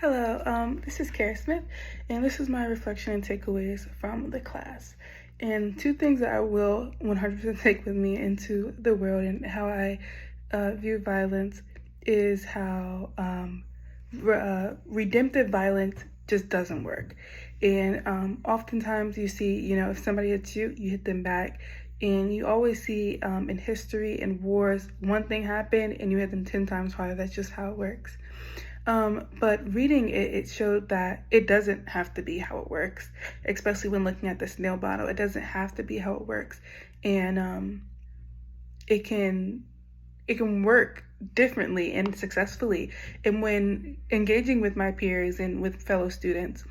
Hello, this is Kharis, and this is my reflection and takeaways from the class. And two things that I will 100% take with me into the world and how I view violence is how redemptive violence just doesn't work. And oftentimes you see, if somebody hits you, you hit them back. And you always see in history and wars, one thing happened and you hit them 10 times harder. That's just how it works. But reading it showed that it doesn't have to be how it works, especially when looking at the snail bottle. It doesn't have to be how it works, and it can work differently and successfully. And when engaging with my peers and with fellow students,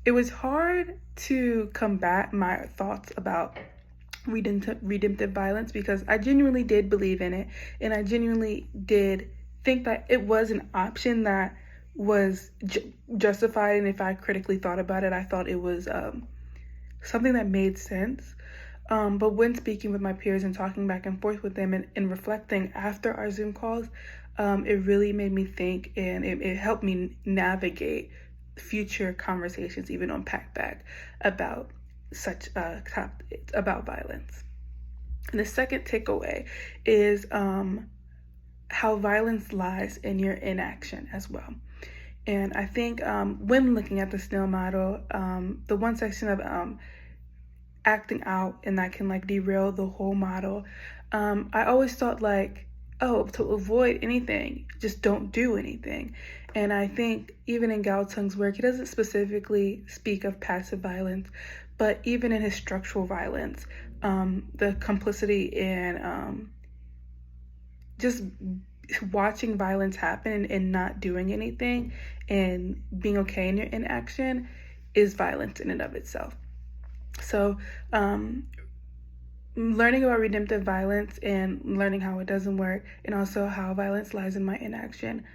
it was hard to combat my thoughts about redemptive violence because I genuinely did believe in it, and I genuinely did think that it was an option that was justified. And if I critically thought about it, I thought it was something that made sense. But when speaking with my peers and talking back and forth with them and reflecting after our Zoom calls, it really made me think, and it helped me navigate future conversations, even on Packback, about such topics, about violence. And the second takeaway is how violence lies in your inaction as well. And I think when looking at the snail model, the one section of acting out and that can derail the whole model, I always thought to avoid anything, just don't do anything. And I think even in Gao Tung's work, he doesn't specifically speak of passive violence, but even in his structural violence, the complicity in just watching violence happen and not doing anything and being okay in your inaction is violence in and of itself. So learning about redemptive violence and learning how it doesn't work, and also how violence lies in my inaction,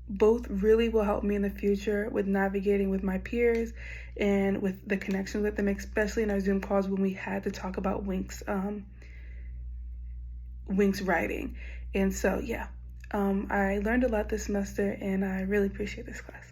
both really will help me in the future with navigating with my peers and with the connections with them, especially in our Zoom calls when we had to talk about Wink's writing. And so, yeah, I learned a lot this semester, and I really appreciate this class.